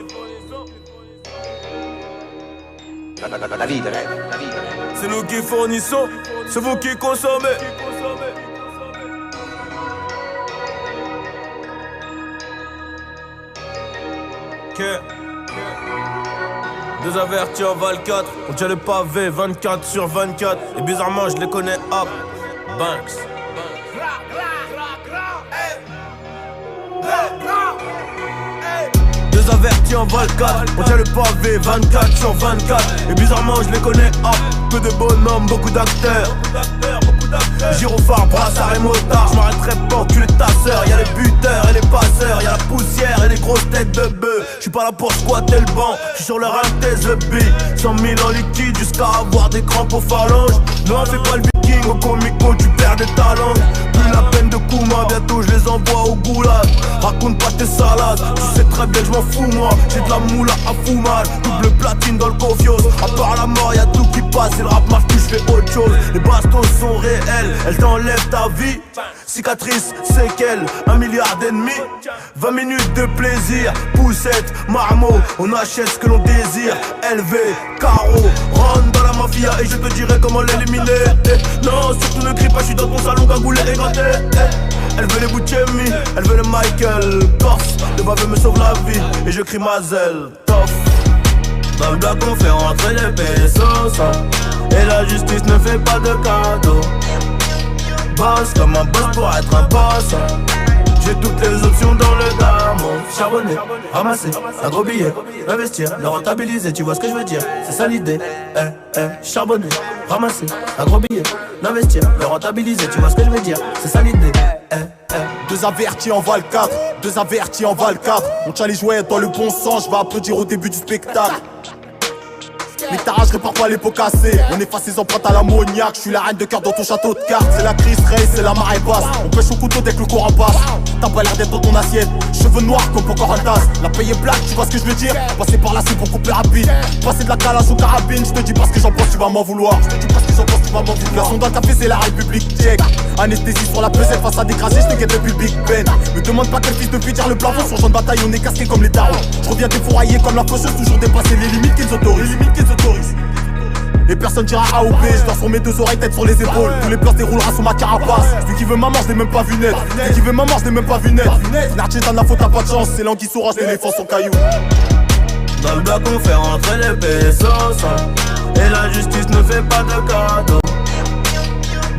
C'est nous qui fournissons, c'est vous qui consommez. Que deux avertis en Val 4, on tient le pavé 24 sur 24. Et bizarrement je les connais hop. Banks. Deux avertis en Val 4, on tient le pavé 24 sur 24. Et bizarrement je les connais hop. Peu de bonhommes, beaucoup d'acteurs. Gyrophare, brassard et motard. Je m'arrêterai pas enculer ta sœur. Y'a les buteurs et les passeurs. Y'a la poussière et les grosses têtes de bœuf. J'suis pas là pour squatter le banc. J'suis sur le ringue the beat. 100 000 en liquide jusqu'à avoir des crampes aux phalanges. Non fais pas le viking au comico, tu perds des talents. Plus la peine de Kouma, bientôt je les envoie au goulag.
raconte pas tes salades. Tu sais très bien que je m'en fous moi. J'ai de la moula à fou mal. Double platine dans le cofios. À part la mort y'a tout qui passe. Et le rap marche plus, je fais autre chose. Les bastos sont réels, elles t'enlèvent ta vie. Cicatrice, séquelles, 1 milliard d'ennemis. 20 minutes de plaisir, poussette, marmot. On achète ce que l'on désire. LV, carreau, rentre dans la mafia et je te dirai comment l'éliminer. Non, surtout ne crie pas, je suis dans ton salon cagoulé et gratté. Elle veut les Bouchemi, elle veut le Michael Corse, le baveux me sauve la vie et je crie Mazel, tof. Dans le bloc on fait rentrer les pesos et la justice ne fait pas de cadeaux. Boss comme un boss pour être un boss. J'ai toutes les options dans le gamme. Charbonner, ramasser, un gros billet, investir, le rentabiliser, tu vois ce que je veux dire. C'est ça l'idée, charbonner, ramasser, un gros billet, l'investir, le rentabiliser, tu vois ce que je veux dire. C'est ça l'idée,
Deux avertis en valent 4, deux avertis en valent 4. Mon challenge jouait dans le bon sens, je vais applaudir au début du spectacle. Les t'arracherais parfois les pots cassés. On efface ses empreintes à l'ammoniaque. Je suis la reine de cœur dans ton château de cartes. C'est la crise race, c'est la marée basse. On pêche au couteau dès que le courant passe. T'as pas l'air d'être dans ton assiette. Cheveux noirs comme Pocahontas. La paye est black, tu vois ce que je veux dire. Passer par là c'est beaucoup plus rapide. Passer de la calage aux carabines. Je te dis pas ce que j'en pense, tu vas m'en vouloir. Je te dis pas ce que j'en pense, tu vas m'en vouloir. Garçon dans le café c'est la République tchèque. Anesthésie sur la pesette face à des crasés. Je te guette depuis le Big Ben. Me demande pas quel fils de pute tire le plafond. Sur champ de bataille on est casqué comme les darons. Je reviens défouraillé comme la faucheuse. Toujours dépasser les limites qu'ils autorisent. Et personne dira A ou B, je dors sur mes deux oreilles, tête sur les épaules. Tous les plans déroulera sous ma carapace. Celui qui veut ma mort, je l'ai même pas vu net. Celui qui veut ma mort, je l'ai même pas vu net. Narchez t'as de la faute, t'as pas de chance. C'est l'anguille sous roche, l'éléphant son caillou.
Dans le bloc on fait rentrer les pesos et la justice ne fait pas de cadeaux.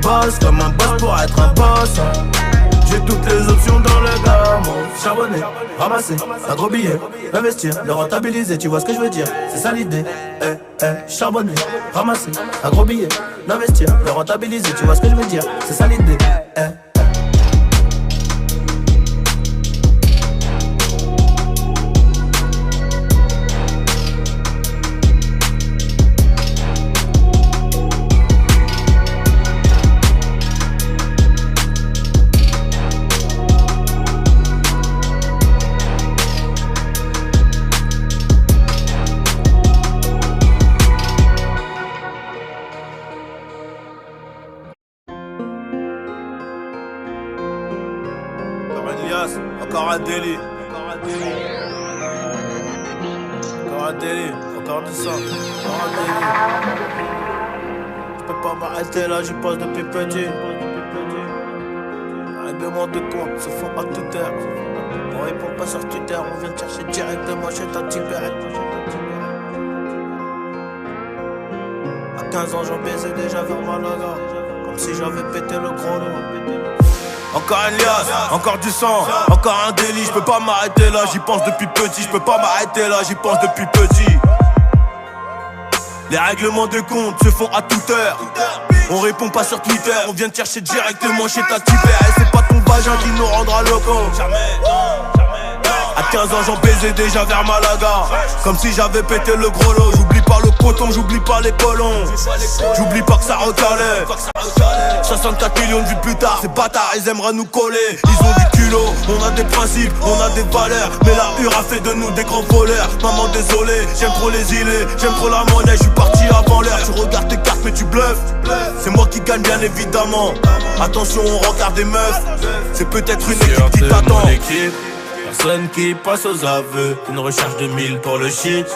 Boss comme un boss pour être un boss. J'ai toutes les options dans le gamme. Charbonner, ramasser, un gros billet, investir, le rentabiliser, tu vois ce que je veux dire. C'est ça l'idée, charbonner, ramasser, un gros billet, l'investir, le rentabiliser, tu vois ce que je veux dire. C'est ça l'idée, encore un délit. Encore un délit, encore du sang, encore un délit. Je peux pas m'arrêter là, j'y passe depuis petit. Règlement de compte se font à toute heure. On répond pas sur Twitter, on vient te chercher directement chez ta Tibet. À 15 ans j'en baisais déjà vers Malaga, comme si j'avais pété le gros lot. Encore un liasse, encore du sang, encore un délit. Je peux pas m'arrêter là, j'y pense depuis petit. Je peux pas m'arrêter là, j'y pense depuis petit. Les règlements de compte se font à toute heure. On répond pas sur Twitter, on vient te chercher directement chez ta Tibet. Et c'est pas ton vagin qui nous rendra locaux. À 15 ans j'en baisais déjà vers Malaga, comme si j'avais pété le gros lot. J'oublie pas le coton, j'oublie pas les colons. J'oublie pas que ça recalait. 64 millions de vues plus tard, ces bâtards ils aimeraient nous coller. Ils ont du culot, on a des principes, on a des valeurs. Mais la hure a fait de nous des grands voleurs. Maman désolé, j'aime trop les îlets, j'aime trop la monnaie. Je suis parti avant l'heure, tu regardes tes cartes mais tu bluffes. C'est moi qui gagne bien évidemment. Attention on regarde des meufs. C'est peut-être une équipe qui t'attend. Personne qui passe aux aveux. Une recherche de 1000 pour le shit,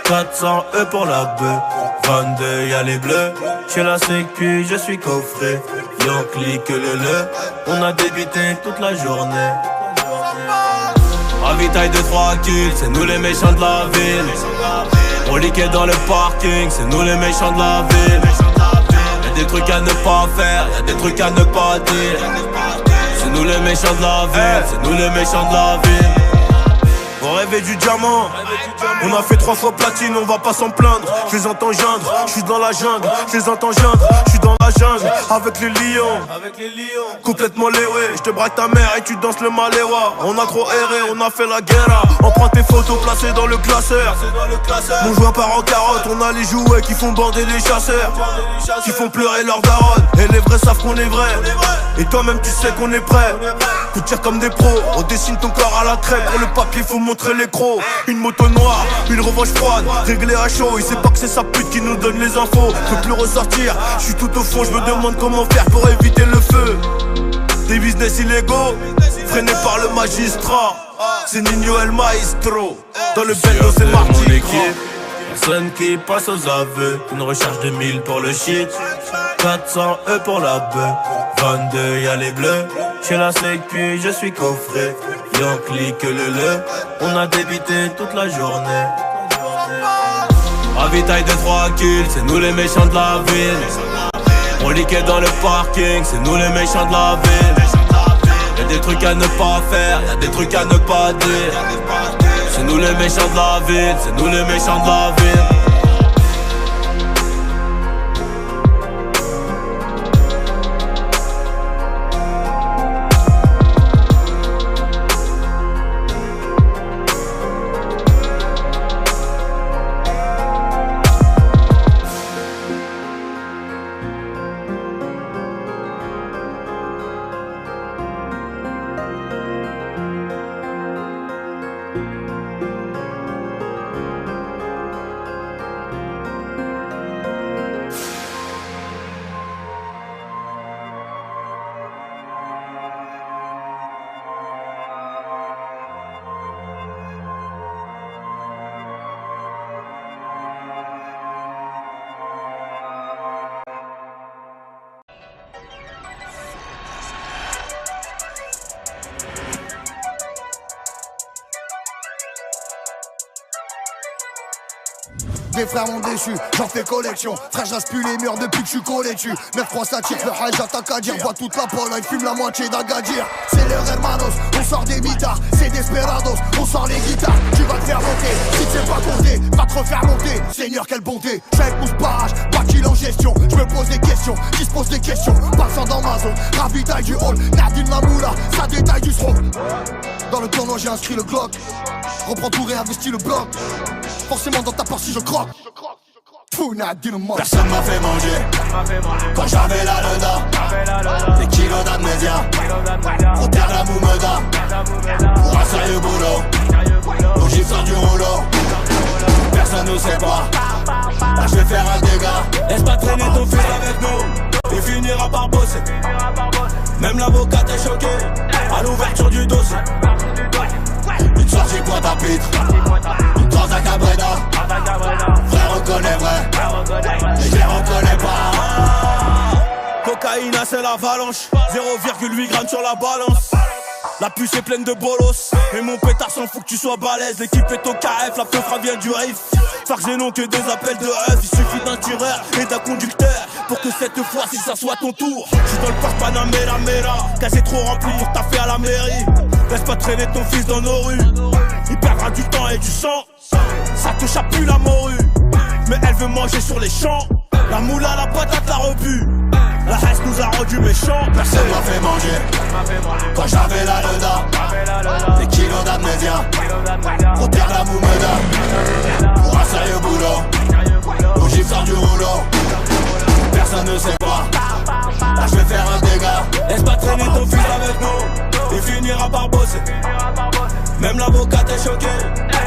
400 E pour la bœuf. 22 y'a les bleus. Chez la sécu je suis coffré. Y'en clique le. On a débité toute la journée. Ravitaille de 3 kills, c'est nous les méchants de la ville. On liquait dans le parking, c'est nous les méchants de la ville. Y'a des trucs à ne pas faire, y'a des trucs à ne pas dire. C'est nous les méchants de la ville, c'est nous les méchants de la ville.
On rêvait du diamant. On a fait 3 fois platine, on va pas s'en plaindre. Je les entends geindre, je suis dans la jungle. Je les entends geindre, je suis dans la jungle. Avec les lions, complètement léwé. Je te braque ta mère et tu danses le maléwa. On a trop erré, on a fait la guerre. On prend tes photos placées dans le classeur. Mon joueur part en carotte. On a les jouets qui font bander les chasseurs, qui font pleurer leur daronne. Et les vrais savent qu'on est vrai. Et toi-même tu sais qu'on est prêt. Coup de tir comme des pros. On dessine ton corps à la crêpe. Pour le papier faut montrer les crocs. Une moto noire, une revanche froide, réglée à chaud. Il sait pas que c'est sa pute qui nous donne les infos. Je peux plus ressortir, je suis tout au fond. Je me demande comment faire pour éviter le feu. Des business illégaux, freinés par le magistrat. C'est Nino El Maestro. Dans le Bello c'est Marty.
Personne qui passe aux aveux. Une recherche de 1000 pour le shit, 400 E pour la bœuf. 22 y'a les bleus. Chez la sécu je suis coffré. Y'en clique le. On a débité toute la journée.
Ravitaille de 3 kills, c'est nous les méchants de la ville. On liquait dans le parking, c'est nous les méchants de la ville. Y'a des trucs à ne pas faire, y'a des trucs à ne pas dire. C'est nous les méchants de la ville, c'est nous les méchants de la ville.
Des frères m'ont déçu, j'en fais collection. Frère, j'asse plus les murs depuis que je suis collé dessus. 9-3 ça tire, le hajj attaque à dire. Bois toute la Pologne, fume la moitié d'Agadir. C'est leur hermanos, on sort des mitards. C'est desperados, on sort les guitares. Tu vas te faire monter, si tu sais pas compter, va te refaire monter. Seigneur, quelle bonté, j'avais pousse barrage, pas qu'il en gestion. Je me pose des questions, qui se pose des questions. Passant dans ma zone, ravitaille du hall. Nadine Mamoula, ça détaille du sroke. Dans le tournoi j'ai inscrit le Glock. Reprends tout, réinvestis le bloc. Forcément dans ta porte si je croque.
Personne m'a fait manger quand j'avais là dedans. Des kilos d'amnésia pour perdre la moumeda. Pour un sérieux boulot, au gif sort du rouleau. Personne ne sait pas, là je vais faire un dégât.
Laisse pas traîner ton fils avec nous, il finira par bosser. Même l'avocat est choqué à l'ouverture du dossier.
Une sortie pointe à pitre, une transe à Cabreda. Frère reconnaît vrai, mais je les reconnais pas.
Cocaïne c'est l'avalanche, 0,8 grammes sur la balance. La puce est pleine de bolos, et mon pétard s'en fout que tu sois balèze. L'équipe est au KF, la peufra vient du riff. Fargé non que des appels de œufs. Il suffit d'un tireur et d'un conducteur pour que cette fois-ci ça soit ton tour. J'suis dans le parc Panamera Mera, casé trop rempli pour taffer à la mairie. Laisse pas traîner ton fils dans nos rues, il perdra du temps et du sang. Ça te chape plus la morue, mais elle veut manger sur les champs. La moula, la patate, la rebut. La haine nous a rendu méchants.
Personne m'a fait manger quand j'avais là dedans. Des kilos d'amnésia pour perdre la moumeda. Pour un sérieux boulot, au gif sort du rouleau. Personne ne sait pas, là je vais faire un dégât.
Laisse pas traîner ton fils avec nous, il finira par bosser. Même l'avocat est choqué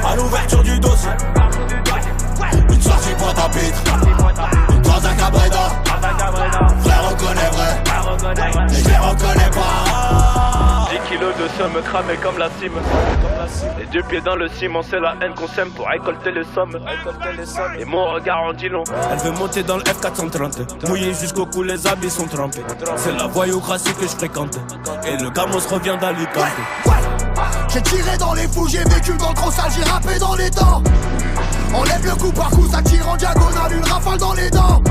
à l'ouverture du dossier.
Une sortie pointe à pitre, une transe à Cabreda. Frère reconnaît vrai, mais je les reconnais pas.
10 kilos de somme cramés comme la cime. Les 2 pieds dans le ciment, c'est la haine qu'on sème pour récolter les sommes. Et mon regard en dit long.
Elle veut monter dans le F430, mouillé jusqu'au cou, les habits sont trempés. C'est la voyoucratie que je fréquente, et le gamos revient d'Alicante.
J'ai tiré dans les fous, j'ai vécu dans le gros sale, j'ai rappé dans les dents. Enlève le coup par coup, ça tire en diagonale, une rafale dans les dents.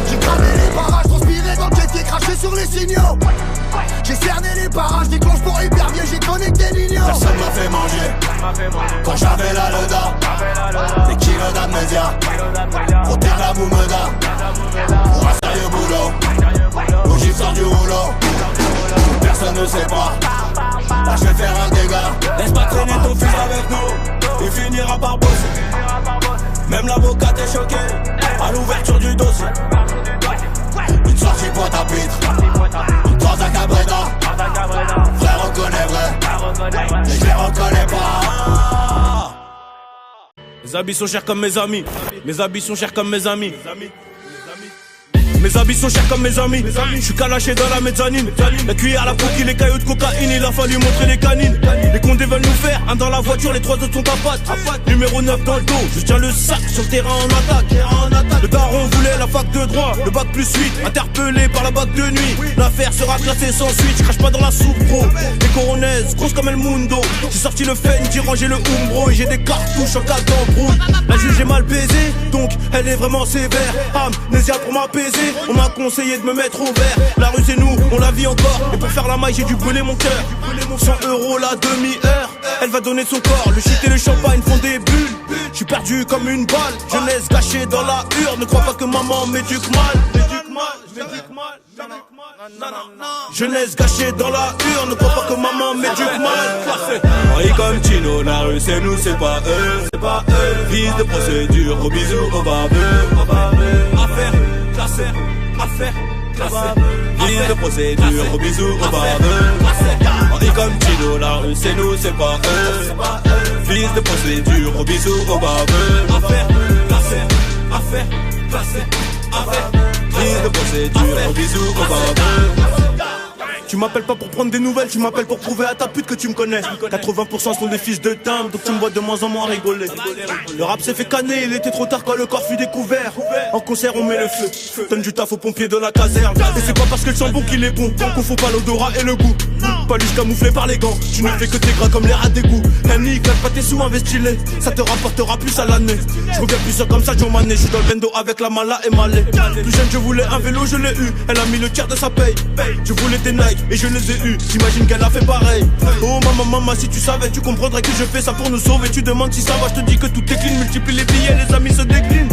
J'ai cramé les barrages, transpiré dans le jet qui est craché sur les signaux. J'ai cerné les barrages, déclenche pour hypervier, j'ai connecté l'igno.
Personne m'a fait manger
Quand j'avais la loda, des kilos d'amnésia. Faut taire la moumeda, pour un sérieux boulot. L'ogive sort du rouleau, personne ne sait pas. Là je vais faire un dégât.
Laisse pas traîner ton fils avec nous, il finira par bosser. Même l'avocat est choqué à l'ouverture du dossier.
Une sortie boîte à pitre, dans un cabretta. Frère reconnaît vrai, mais je les reconnais pas.
Mes habits sont chers comme mes amis. Mes habits sont chers comme mes amis. Mes habits sont chers comme mes amis. Je suis calaché dans la mezzanine. La cuillère, la coquille, les cailloux de cocaïne. Il a fallu montrer les canines. Les condés veulent nous faire un dans la voiture, les trois autres sont à patte. Numéro 9 dans le dos, je tiens le sac sur le terrain en attaque. Le daron voulait la fac de droit, le bac plus 8. Interpellé par la bac de nuit, l'affaire sera classée sans suite. Je crache pas dans la soupe bro. Les coronaises, grosses comme El Mundo. J'ai sorti le fen, j'ai rangé le umbro. Et j'ai des cartouches en cas d'embrouille. La juge est mal baisée, donc elle est vraiment sévère. Amnésia pour m'apaiser. On m'a conseillé de me mettre au vert. La rue c'est nous, on la vit encore. Et pour faire la maille j'ai dû brûler mon cœur. 100 € la demi-heure. Elle va donner son corps, le shit et le champagne font des bulles. J'suis perdu comme une balle. Jeunesse gâchée dans la urne. Ne crois pas que maman m'éduque mal. Jeunesse gâchée dans la urne. Ne crois pas que maman m'éduque mal.
Henri comme Tino, la rue c'est nous, c'est pas eux. Fils de procédure, gros bisous au barbeux.
Affaire, classeur, affaire, classeur.
Fils de procédure, gros bisous au barbeux. Henri comme Tino, la rue c'est nous, c'est pas eux. Fils de procédure, gros bisous au barbeux.
Affaire, classeur, affaire, classeur, affaire.
Fils de procédure, gros bisous au barbeux.
Tu m'appelles pas pour prendre des nouvelles, tu m'appelles pour prouver à ta pute que tu me connais. 80% sont des fils de timbre, donc tu me vois de moins en moins rigoler. Le rap s'est fait canner, il était trop tard quand le corps fut découvert. En concert on met le feu, donne du taf aux pompiers de la caserne. Et c'est pas parce que le sent bon qu'il est bon, qu'on faut pas l'odorat et le goût. Pas juste camouflé par les gants, tu ne fais que tes gras comme les rats d'égout. Henny, claque pas tes sous, investis-les, ça te rapportera plus à l'année. Je reviens plus sûr comme ça, Joe Mané, je suis dans le bendo avec la mala et Malé. Plus jeune je voulais un vélo, je l'ai eu, elle a mis le tiers de sa paye. Je voulais des Nike et je les ai eus, j'imagine qu'elle a fait pareil. Oh maman, si tu savais, tu comprendrais que je fais ça pour nous sauver. Tu demandes si ça va, je te dis que tout est clean. Multiplie les billets, les amis se déclinent.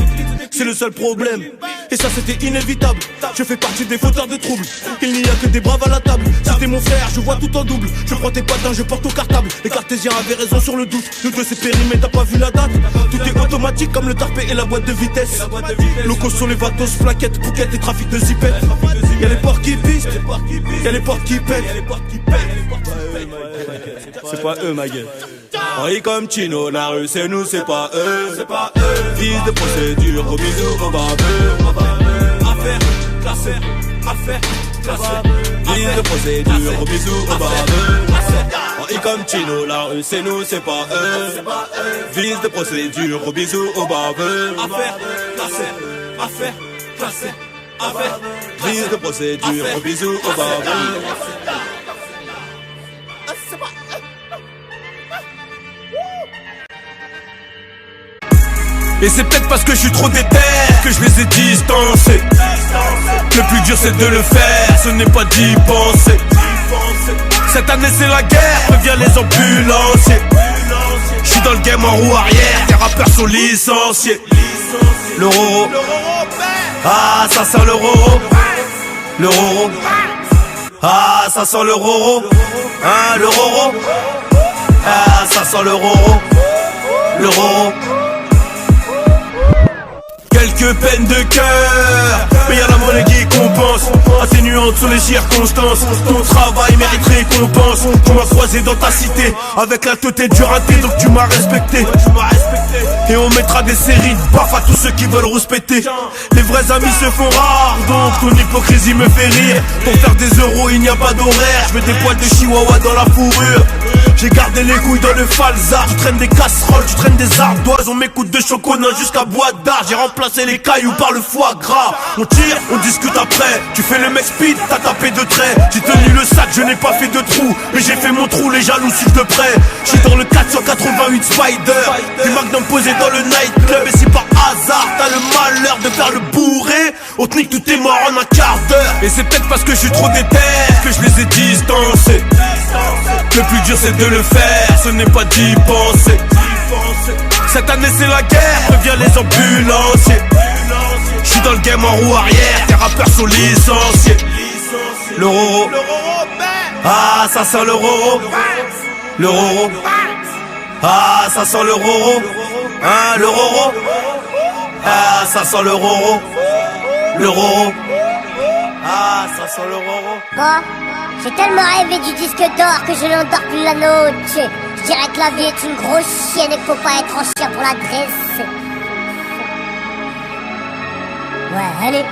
C'est le seul problème, et ça c'était inévitable. Je fais partie des fauteurs de troubles, il n'y a que des braves à la table. C'était mon frère, je vois tout en double. Je prends tes patins, je porte au cartable. Les cartésiens avaient raison sur le doute. Nous deux c'est périmé, t'as pas vu la date. Tout est automatique comme le tarpé et la boîte de vitesse. Locaux sur les vatos, plaquettes, bouquettes et trafic de zipettes. Y'a les portes qui pissent, y'a les portes qui pètent.
C'est pas eux ma gueule. Henri comme Tino, la rue c'est nous, c'est pas eux. Fils de procédure, gros bisous au barbeux.
Affaire, classeur, affaire, classeur.
Fils de procédure, gros bisous au barbeux. Henri comme Tino, la rue c'est nous, c'est pas eux. Fils de procédure, gros bisous au barbeux.
Affaire, classeur, affaire, classeur, affaire.
Fils de procédure, gros bisous au barbeux.
Et c'est peut-être parce que je suis trop déter que je les ai distancés. Le plus dur c'est de le faire, ce n'est pas d'y penser. Cette année c'est la guerre, préviens les ambulanciers. Je suis dans le game en roue arrière, les rappeurs sont licenciés. Le roro, ah ça sent le roro. Le roro, ah ça sent le roro. Ah le roro, ah ça sent le roro. Le roro. Quelques peines de cœur, mais y'a la monnaie qui compense. Atténuante sur les circonstances, ton travail mérite récompense. Tu m'as croisé dans ta cité, avec la tête du raté, donc tu m'as respecté. Et on mettra des séries de baffes à tous ceux qui veulent rouspéter. Les vrais amis se font rares, donc ton hypocrisie me fait rire. Pour faire des euros il n'y a pas d'horaire, je mets des poils de chihuahua dans la fourrure. J'ai gardé les couilles dans le falzar. Tu traînes des casseroles, tu traînes des ardoises. On m'écoute de chocolat jusqu'à bois d'art. J'ai remplacé les cailloux par le foie gras. On tire, on discute après. Tu fais le mec speed, t'as tapé de traits. J'ai tenu le sac, je n'ai pas fait de trou, mais j'ai fait mon trou, les jaloux suivent de près. J'suis dans le 488 Spider. Des magnums posés dans le nightclub. Et si par hasard t'as le malheur de faire le bourré, on te nique, tout est mort en un quart d'heure. Et c'est peut-être parce que je suis trop déter que je les ai distancés. Le plus dur c'est de le faire, ce n'est pas d'y penser. Cette année c'est la guerre, préviens les ambulanciers. J'suis dans le game en roue arrière, tes rappeurs sont licenciés. Le roro, ah ça sent le roro. Le roro, ah ça sent le roro. Hein, le roro, ah ça sent le roro. Le roro, ah ça sent le roro.
Bon, j'ai tellement rêvé du disque d'or que je n'endors plus la noche. Je dirais que la vie est une grosse chienne et qu'il faut pas être en chien pour la dresser. Ouais, allez.